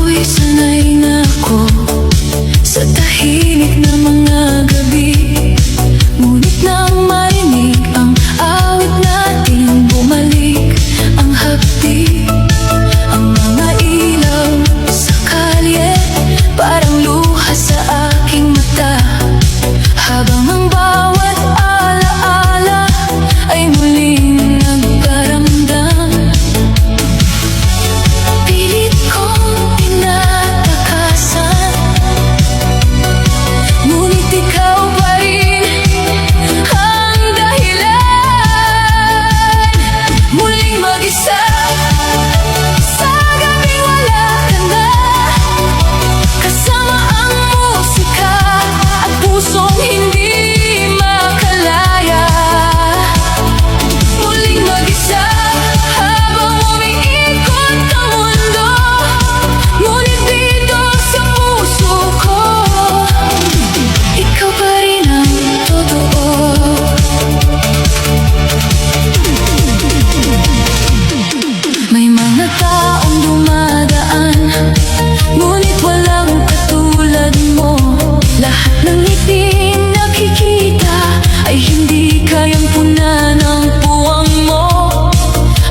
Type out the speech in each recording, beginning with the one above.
Ako'y sanay na ako sa tahimik na mga gabi. Ngunit nang marinig ang awit natin, bumalik ang hapdi. Ang mga ilaw sa kalye parang luha sa aking mata, habang ang bawat alaala ay muling nagparamdam. Pilit kong tinatakasan, ngunit ikaw pa rin ang dahilan. Muling mag-isa sa gabing wala ka na, kasama ang musika at pusong hindi makalaya. Muling mag-isa habang umiikot ang mundo, ngunit dito sa puso ko, ikaw pa rin ang totoo. May mga taong dumadaan, ngunit walang katulad mo. Lahat ng ngiti nakikita ay hindi kayang punan ng puwang mo.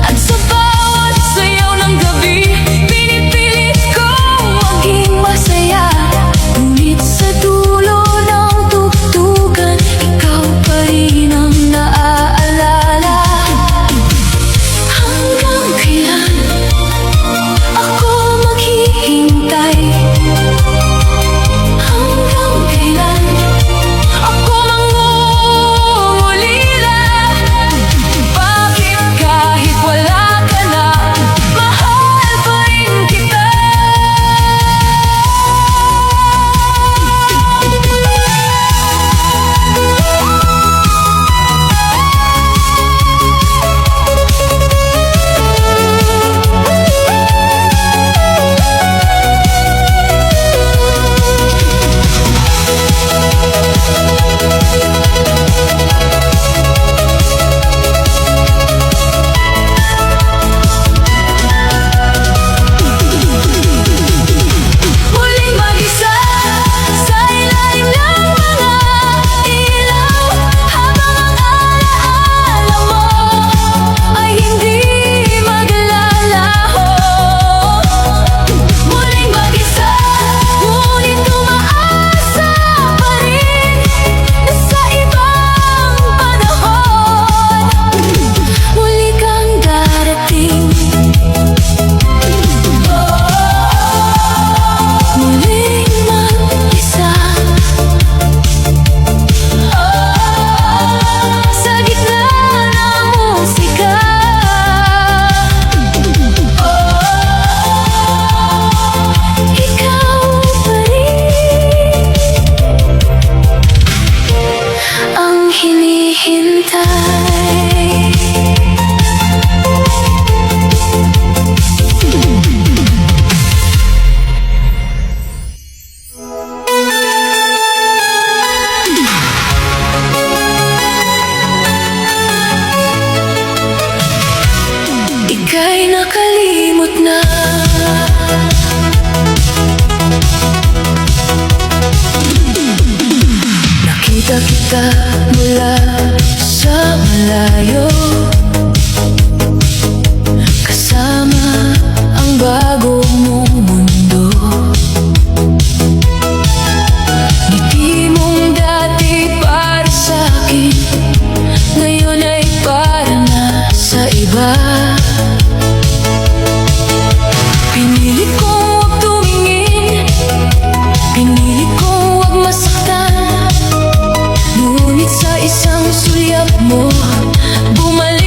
At sa bawat sayaw ng gabi, pinipilit kong maging masaya. Ngunit sa dulo ng tugtugan, ikaw pa rin ang naaalala. Hanggang kailan ako maghihintay? Hanggang kailan ako mangungulila? Bakit kahit wala ka na, mahal pa rin kita? Muling mag-isa sa ilalim ng mga ilaw, habang ang alaala mo ay hindi maglalaho. Muling mag-isa, ngunit umaasa pa rin na sa ibang panahon muli kang darating. Muling mag-isa sa gitna ng musika. Ikaw pa rin ang hinihintay. Ika'y nakalimot na. Nakita kita mula sa malayo, kasama ang bago mong mundo. Ngiti mong dati para sa'kin, ngayon ay para na sa iba. Pinilit kong huwag tumingin, pinilit kong huwag masaktan, ngunit sa isang sulyap mo, bumalik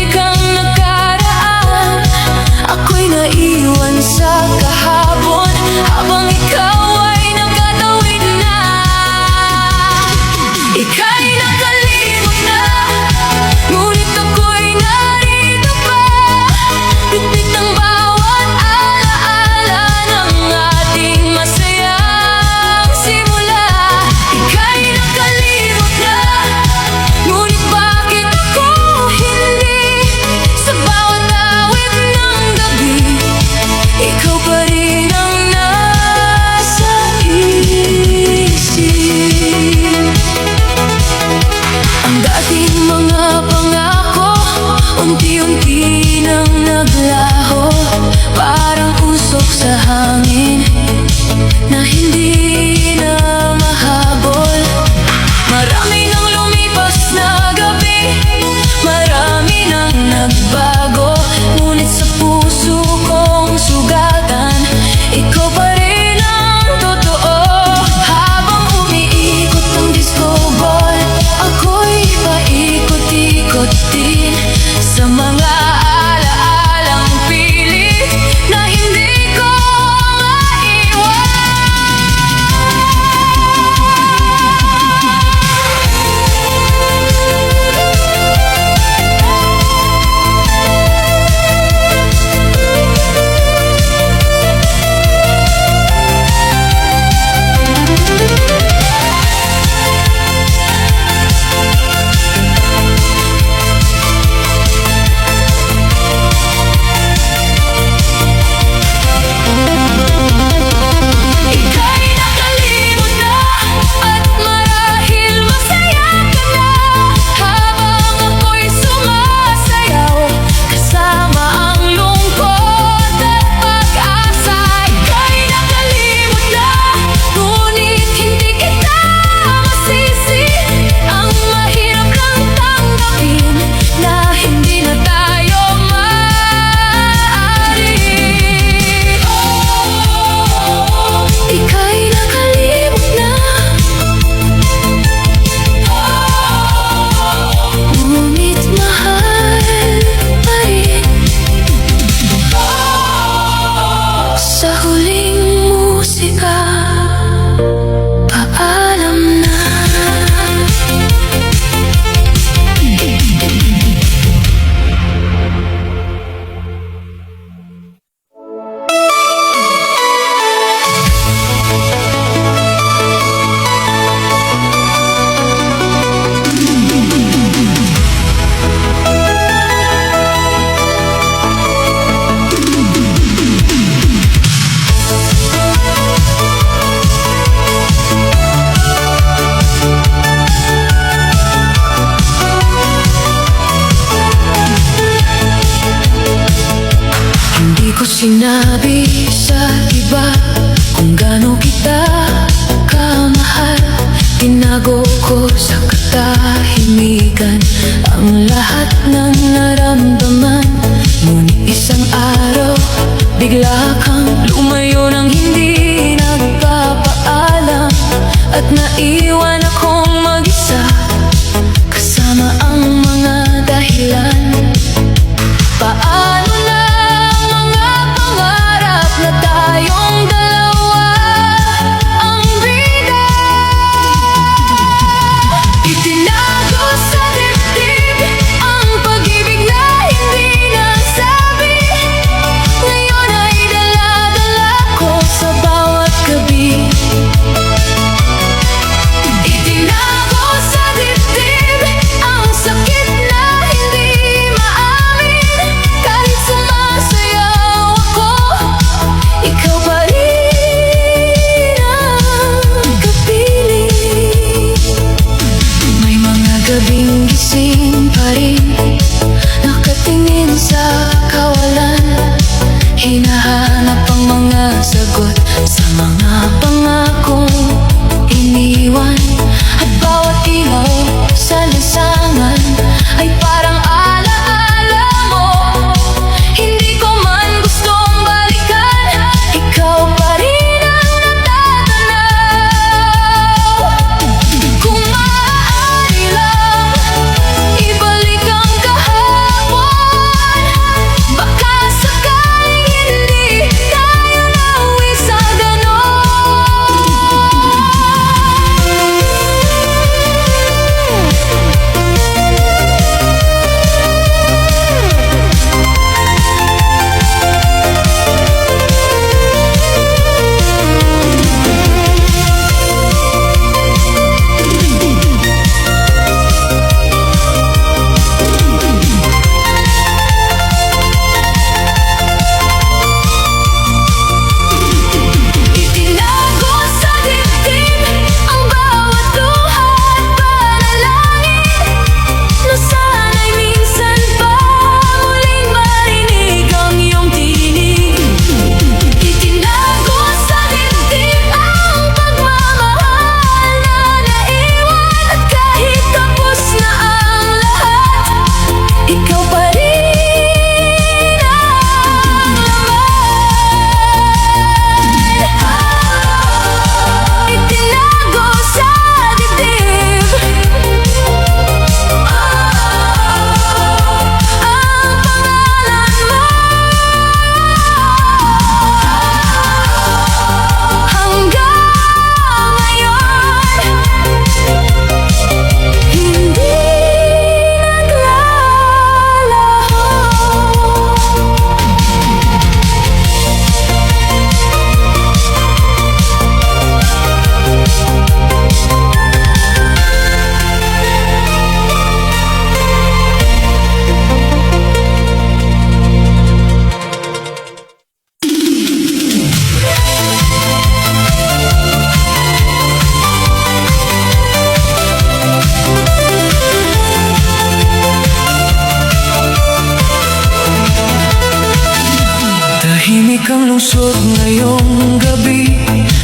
lungsod ngayong gabi,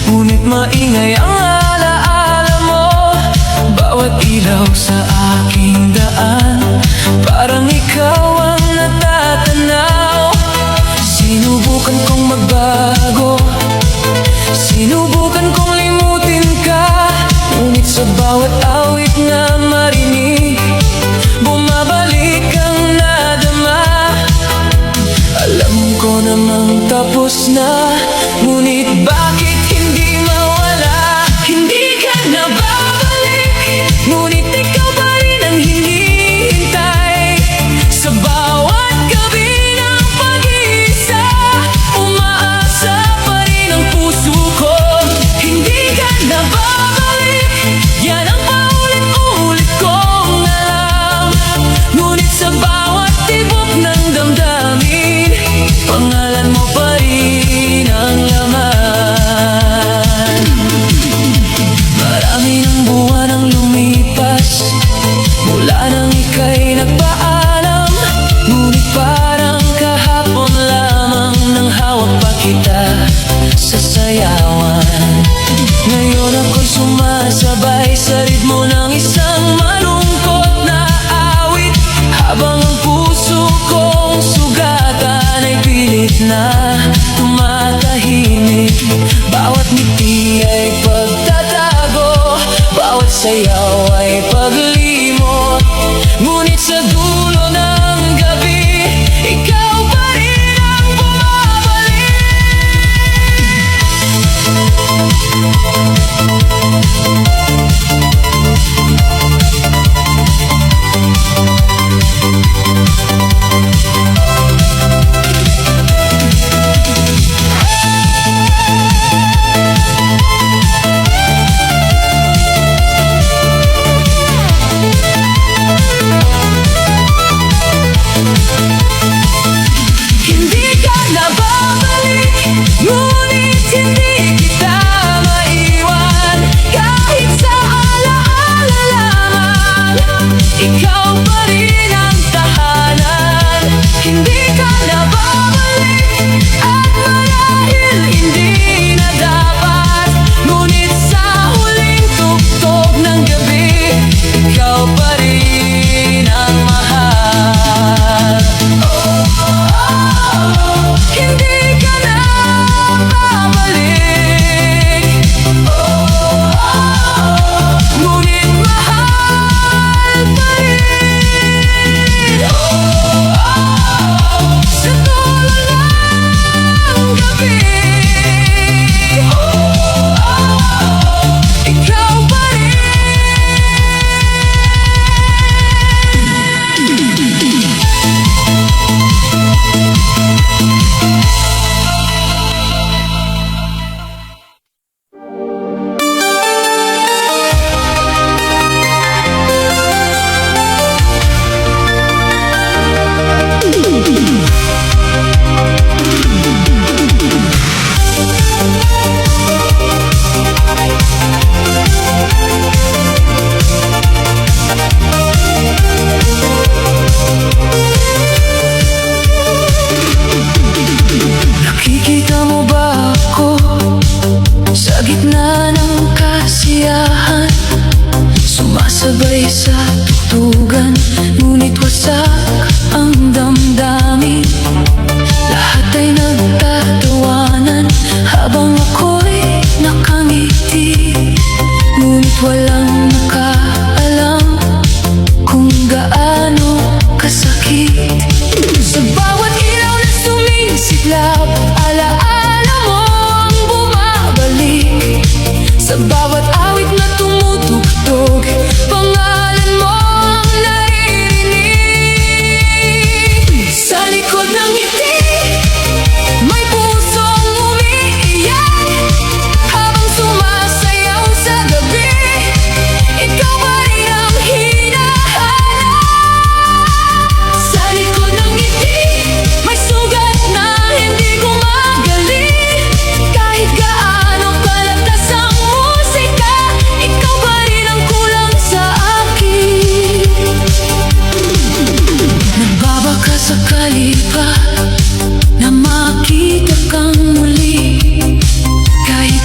ngunit maingay ang alaala mo. Bawat ilaw sa aking daan, parang ikaw ang natatanaw. Sinubukan kong magbago, sinubukan kong limutin ka, ngunit sa bawat awit na marinig, bumabalik ang nadama. Alam ko namang tapos na, ngunit bakit hindi mawala? Hindi ka na babalik, ngunit ikaw pa rin ang hinihintay. Sa bawat gabi ng pag-iisa, umaasa pa rin ang puso ko. Hindi ka na babalik, yan ang paulit-ulit kong alam. Ngunit sa bawat tibok ng damdamin, pangalan mo pa rin ang laman. Marami ng buwan ang lumipas mula nang ika'y nagpaalam, ngunit parang kahapon lamang nang hawak pa kita sa sayawan. Ngayon ako'y sumasabay sa ritmo ng isang malungkot na awit, habang ang puso kong sugatan ay pilit na tumatahimik. Bawat ngiti ay pagtatago, bawat sayaw ay paglimot, ngunit sa dulo ng gabi, ikaw pa rin ang bumabalik.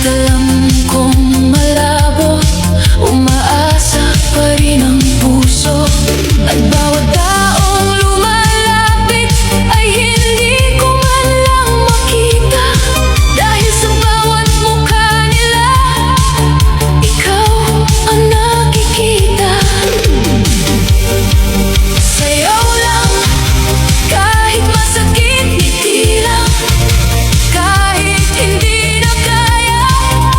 Kahit alam kong malabo, umaasa pa rin ang puso. At bawat taong lumalapit ay hindi ko man lang makita. Dahil sa bawat mukha nila, ikaw ang nakikita. Sayaw lang, kahit masakit, ngiti lang. Kahit hindi na kaya,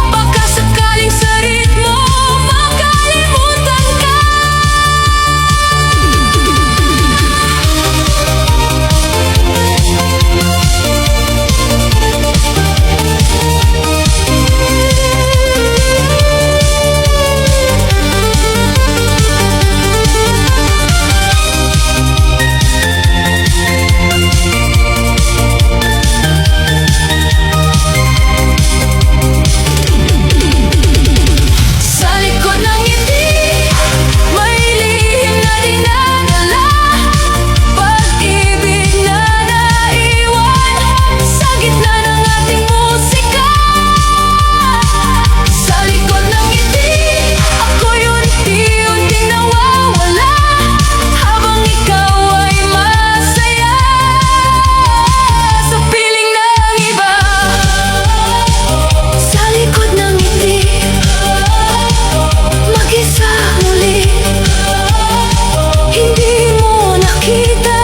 baka sakaling sa ritmo makalimutan ka. Sa likod ng ngiti, may lihim na dinadala. Pag-ibig na naiwan sa gitna ng ating musika. Sa likod ng ngiti, ako'y unti-unting nawawala, habang ikaw ay masaya sa piling ng iba. Sa likod ng ngiti, mag-isa muli, hindi mo nakita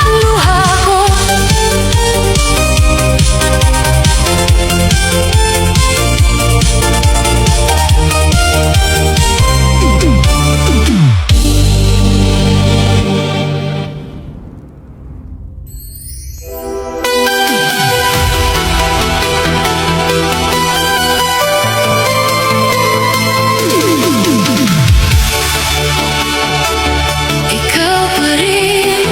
ang luha ko. Ikaw pa rin.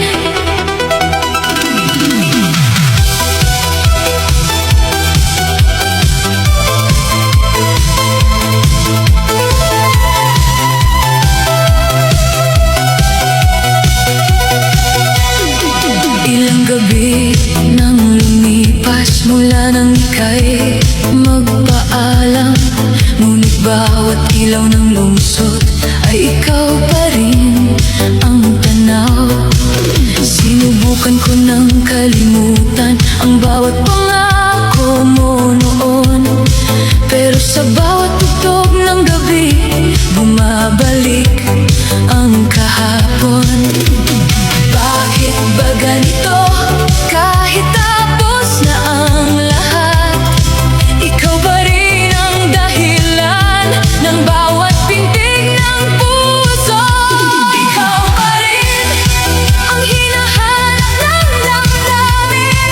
Ilang gabi nang lumipas mula nang ika'y magpaalam, ngunit bawat ilaw ng lungsod ay ikaw pa rin ang tanaw. Sinubukan ko nang kalimutan ang bawat pangako mo noon, pero sa bawat tugtog ng gabi, bumabalik ang kahapon. Bakit ba ganito? Kahit tapos na ang lahat, ikaw pa rin ang dahilan ng bawat pintig ng puso. Ikaw pa rin ang hinahanap ng damdamin.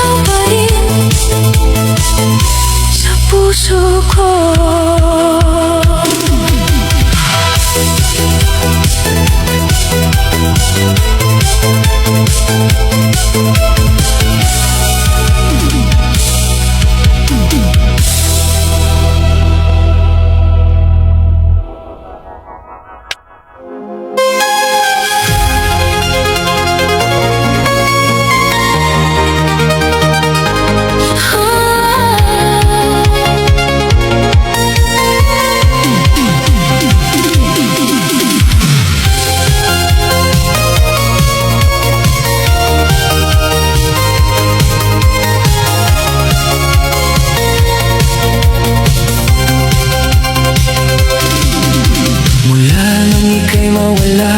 ikaw pa rin sa puso ko. Mawala,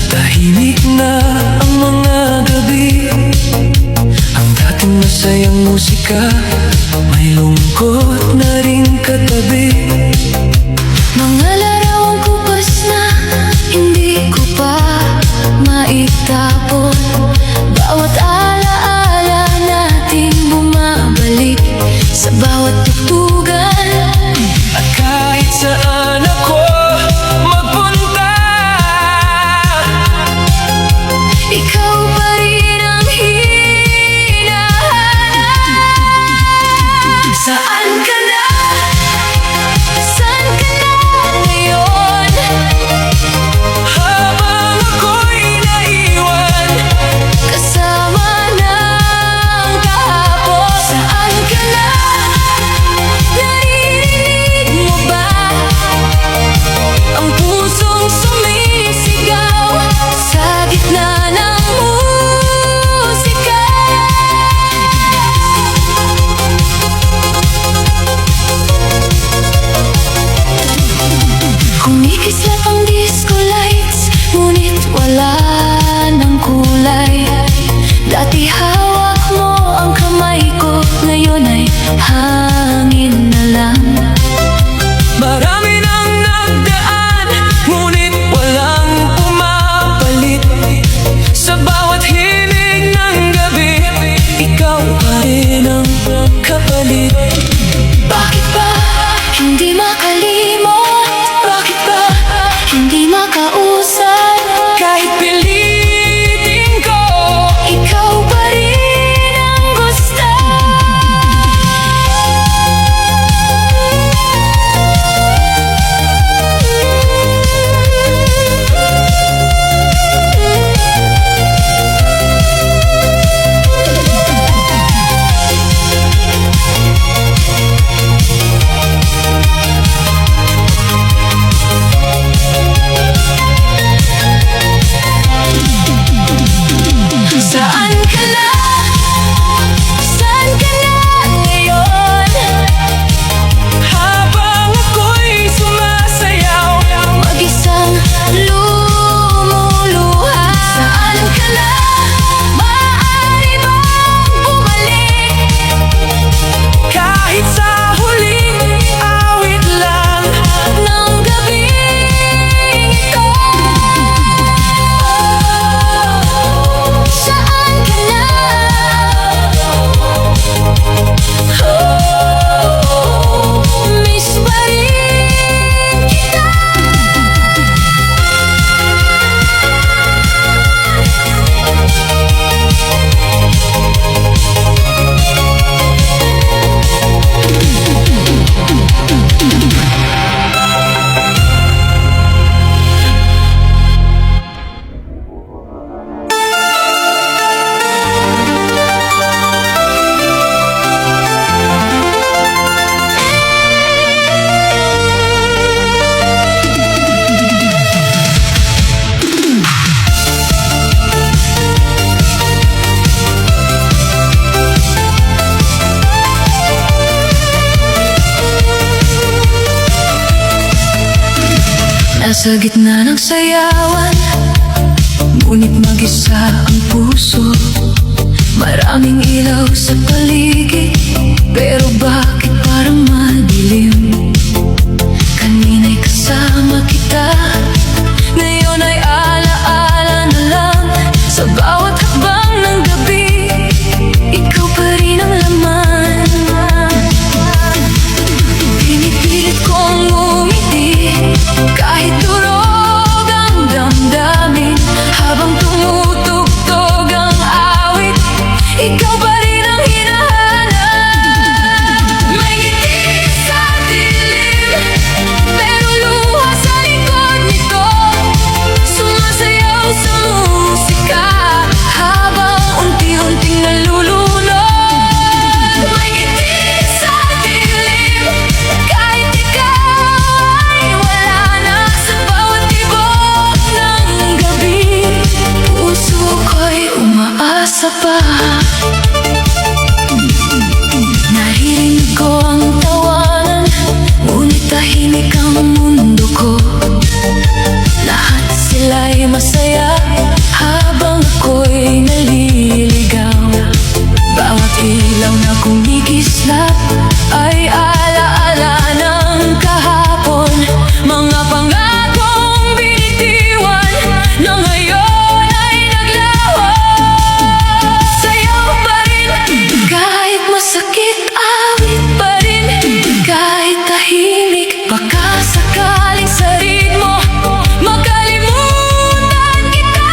tahimik na ang mga gabi. Ang dating masayang musika, may lungkot na rin katabi. Mga larawang kupas na hindi ko pa maitapon. Bawat alaala nating bumabalik sa bawat tugtugan. At kahit saan ako magpunta, ikaw pa rin ang hinahanap. Saan ka na? Saan ka na ngayon? habang ako'y naiwan, Kasama ng kahapon. Saan ka na? Narinig mo ba ang pusong sumisigaw sa gitna ng musika? Kumikislat ang disco lights, ngunit wala ng kulay. Dati hawak mo ang kamay ko, ngayon ay hangin na lang. marami nang nagdaan, ngunit walang pumapalit. Sa bawat hilig ng gabi, ikaw pa rin ang kapalit. Bakit ba hindi makalimot? Bakit ba hindi makausap? Kahit pilitin ko, Ikaw pa rin ang gusto. Saan ka na? Saan ka na ngayon? habang ako'y sumasayaw, Mag-isang lumuluha. Saan ka na? Maaari bang bumalik? kahit sa huling awit lang. Ng gabing ito. Saan ka na? Miss pa rin kita. Nasa gitna ng sayawan, ngunit mag-isa ang puso. Maraming ilaw sa paligid, pero bakit parang madilim? Kanina'y kasama kita, ngayon ay alaala na lang. Sa bawat hakbang ng gabi, ikaw pa rin ilaw na kumikislap ay alaala ng kahapon. Mga pangakong binitiwan na ngayon ay naglaho. Sayaw pa rin kahit masakit, awit pa rin kahit tahimik. Baka sakaling sa ritmo makalimutan kita.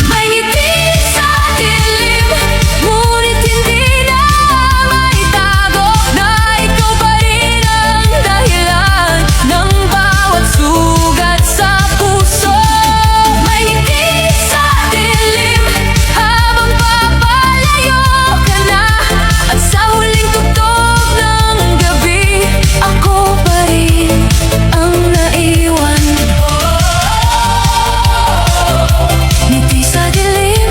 May ngiti sa dilim, ngunit hindi na maitago na ikaw pa rin ang dahilan ng bawat sugat sa puso. May ngiti sa dilim habang papalayo ka na, at sa huling tugtog ng gabi ako pa rin ang naiwan. Ngiti sa dilim,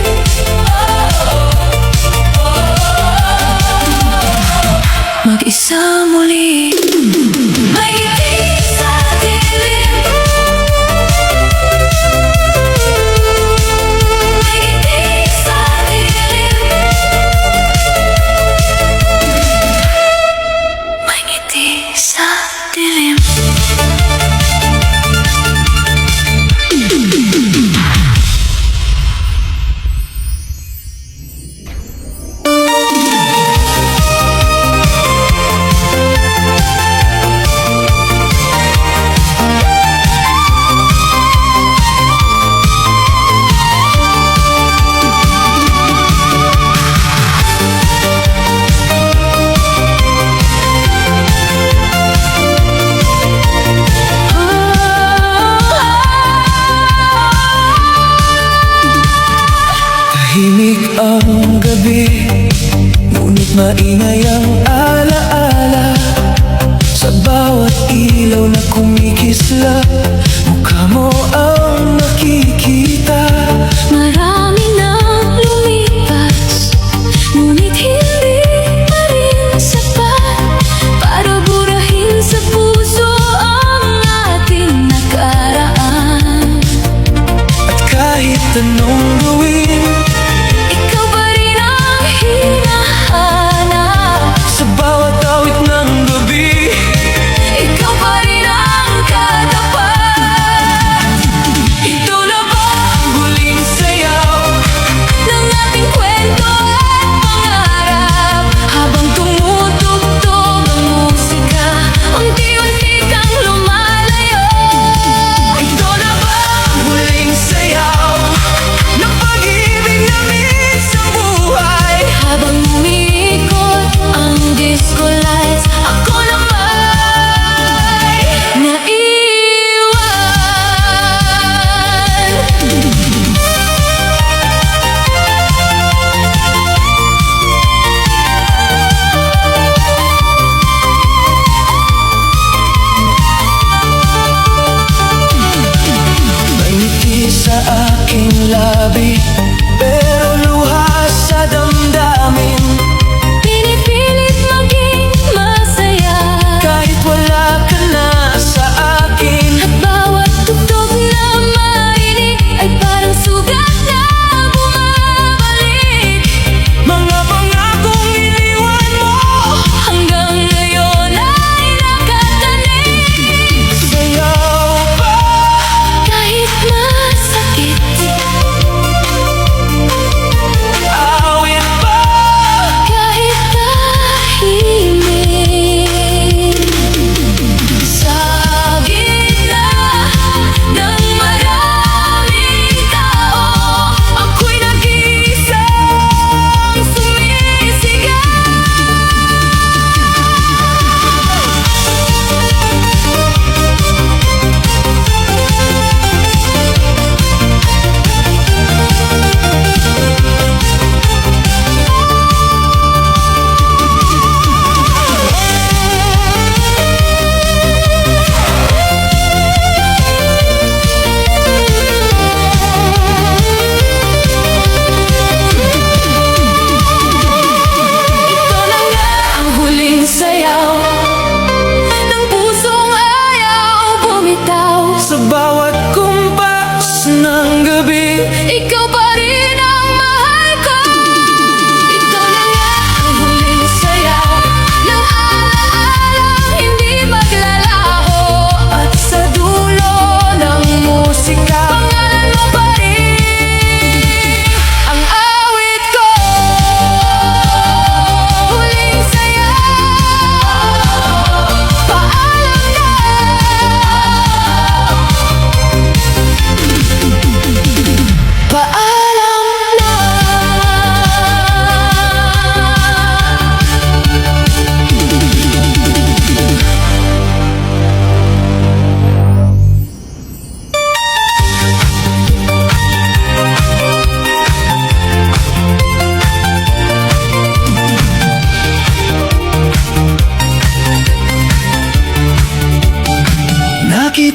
mag-isa muli. May ngiti sa dilim, may ngiti sa dilim, may ngiti sa dilim. Tahimik ang gabi, ngunit maingay ang alaala. Sa bawat ilaw na kumikislap, mukha mo ang nakikita. Marami nang lumipas, ngunit hindi pa rin sapat para burahin sa puso ang ating nakaraan. At kahit anong gawin, Ikaw pa rin ang hinahanap. sa bawat awit ng gabi, Ikaw pa rin ang katapat. ito na ba ang huling sayaw? Ng ating kwento at pangarap, habang tumutugtog ang musika, unti-unti kang lumalayo. Ito na ba ang huling sayaw ng pag-ibig namin sa buhay? Habang umiikot ang disco lights, ako lang may naiwan. May ngiti sa aking labi, pero luha sa damdamin. Pinipilit maging masaya, Kahit wala ka na sa akin, at bawat tugtog na marinig ay parang sugat na bumabalik. mga pangakong iniwan mo, Hanggang ngayon ay nakatanim. sayaw pa. Kahit masakit,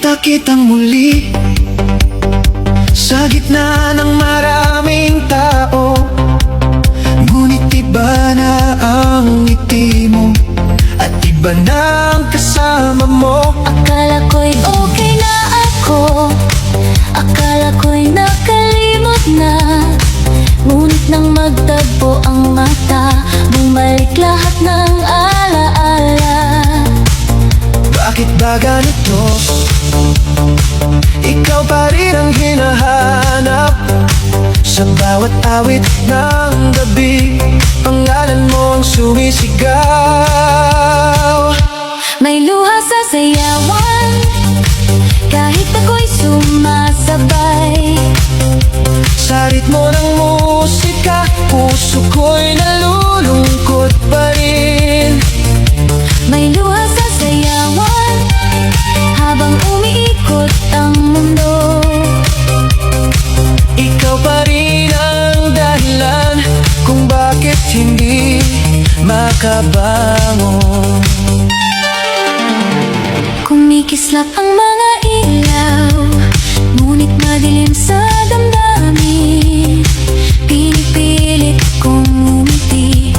makita kitang muli sa gitna ng maraming tao. Ngunit iba na ang ngiti mo at iba na ang kasama mo. Akala ko'y okay na ako, akala ko'y nakalimot na. Ngunit nang magtagpo ang mata, bumalik lahat ng alaala. Bakit ba ganito? Ikaw pa rin ang hinahanap sa bawat awit ng gabi. Pangalan mo ang sumisigaw. May luha sa sayawan, kahit ako'y sumasabay. Sa ritmo ng musika, puso ko'y nalulungkot pa rin. May luha sa sayawan, habang umiikot ang mundo. Ikaw pa rin ang dahilan kung bakit hindi makabangon. Kumikislap ang mga ilaw, ngunit madilim sa damdamin. Pinipilit kong umiti,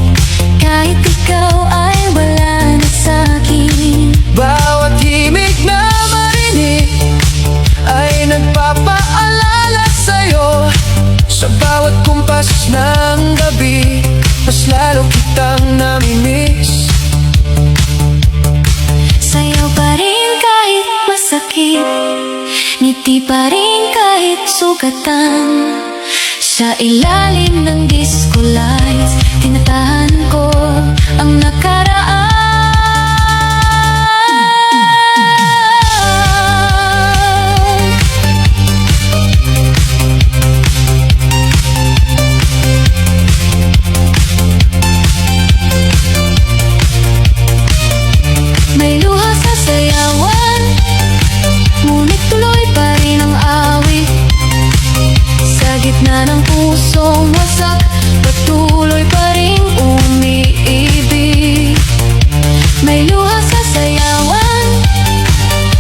kahit ikaw ay wala na sa'kin. Bawat himig na marinig ay nagpapaalala sa'yo. Sa bawat kumpas ng gabi, mas lalo kitang namimiss. Sayaw pa rin kahit masakit, ngiti pa rin kahit sugatan. Sa ilalim ng disco lights, tinatahan ko ang nakaraan. May luha sa sayawan, ngunit tuloy pa rin ang awit. Sa gitna ng pusong wasak, patuloy pa rin umiibig. May luha sa sayawan,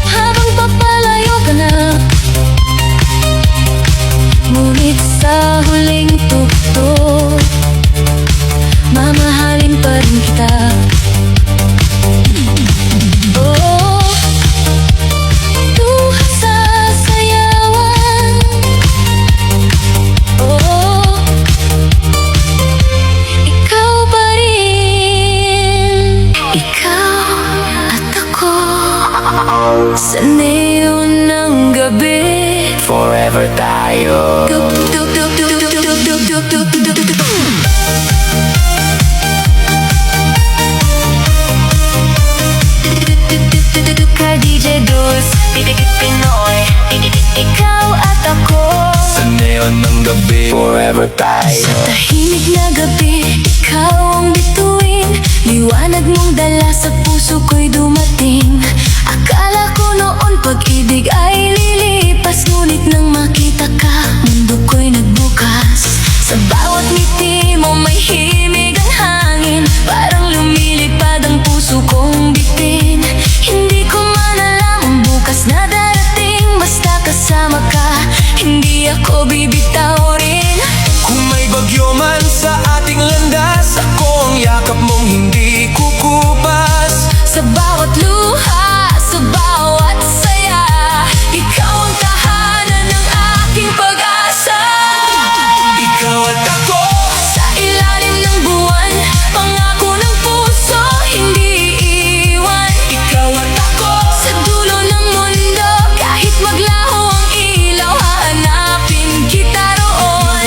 habang papalayo ka na. Ngunit sa huling tugtog, mamahalin pa rin kita. Oh, luha sa sayawan. Oh, ikaw pa rin. Ikaw at ako sa neon ng gabi. Forever tayo. Kay DJ Dulce, Pinoy. Ikaw at ako Sa neon ng gabi, forever tayo. sa tahimik na gabi. Ikaw ang bituin, liwanag mong dala sa puso ko'y dumating. Akala ko noon pag-ibig ay lilipas, ngunit nang makita ka, mundo ko'y nagbukas. Sa bawat ngiti mo may himig ang hangin, parang lumilipad ang puso kong bitin. Hindi ko man alam ang bukas na darating, basta kasama ka, hindi ako bibitaw rin. Kung may bagyo man sa ating landas, ako ang yakap mong hindi kukupas. Sa bawat luha, sa bawat saya, ikaw ang tahanan ng aking pag-asa. Ikaw at ako, Sa ilalim ng buwan, pangako ng puso, hindi iiwan. ikaw at ako. Sa dulo ng mundo, kahit maglaho ang ilaw, hahanapin kita roon.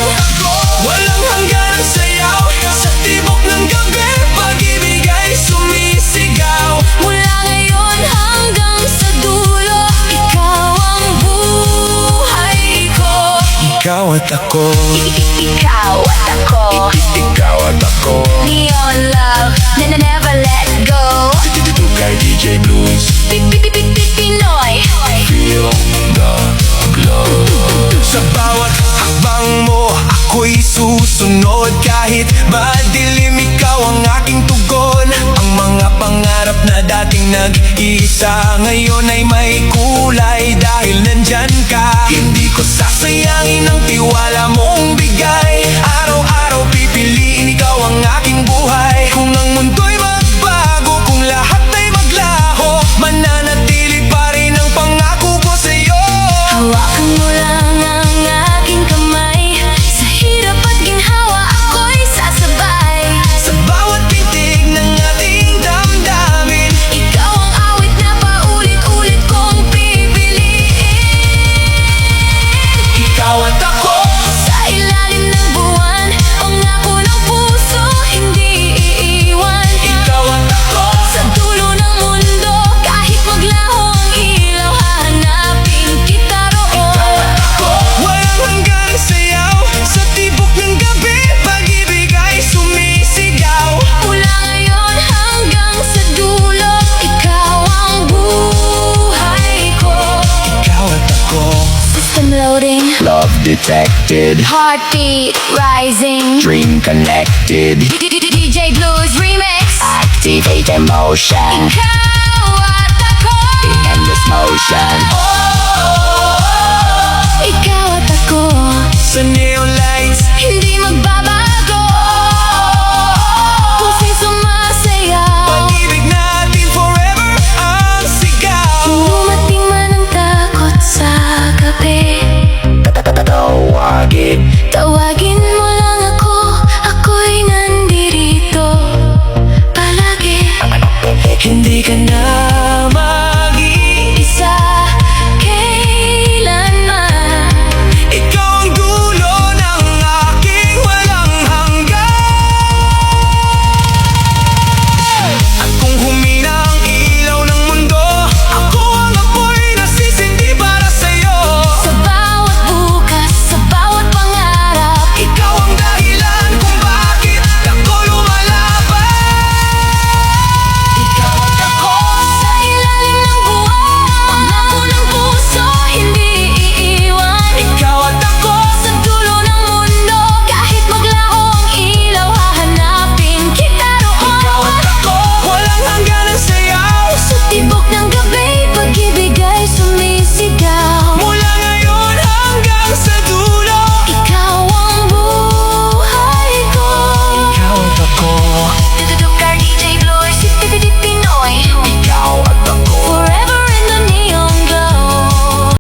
Walang hanggan ang sayaw sa tibok ng gabi, pag-ibig ay sumisigaw. Mula ngayon hanggang sa dulo, ikaw ang buhay ko. Ikaw at ako, Ikaw at ako, ikaw at ako. neon love, na never let go. Kay DJ Blues, Pinoy. feel the glow. Sa bawat hakbang mo, ako'y susunod. Kahit madilim, ikaw ang aking tugon. Ang mga pangarap na dating nag-iisa ngayon ay may kulay dahil nandyan ka. Hindi ko sasayangin ang tiwala mong bigay. Araw-araw pipiliin ikaw ang aking buhay. Kung ang mundo'y magbago, kung lahat ay maglaho, mananatili pa rin ang pangako ko sa'yo. Hawakan mo lang ang aking kamay. Sa hirap at ginhawa ako'y sasabay. Sa bawat pintig ng ating damdamin, Ikaw ang awit na paulit-ulit kong pipiliin. ikaw at ako. Sa ilalim ng buwan, pangako ng puso hindi iiwan. Ikaw at ako. Sa dulo ng mundo, kahit maglaho ang ilaw, hahanapin kita roon. Walang hanggang sayaw sa tibok ng gabi, pag-ibig ay sumisigaw. Mula ngayon hanggang sa dulo, ikaw ang buhay ko. Ikaw at ako. System loading, Love detected, heartbeat rising. dream connected, DJ Blues Remix. activate emotion, Ikaw at ako. endless motion. Ikaw at ako. Sa neon lights, Hindi magbaba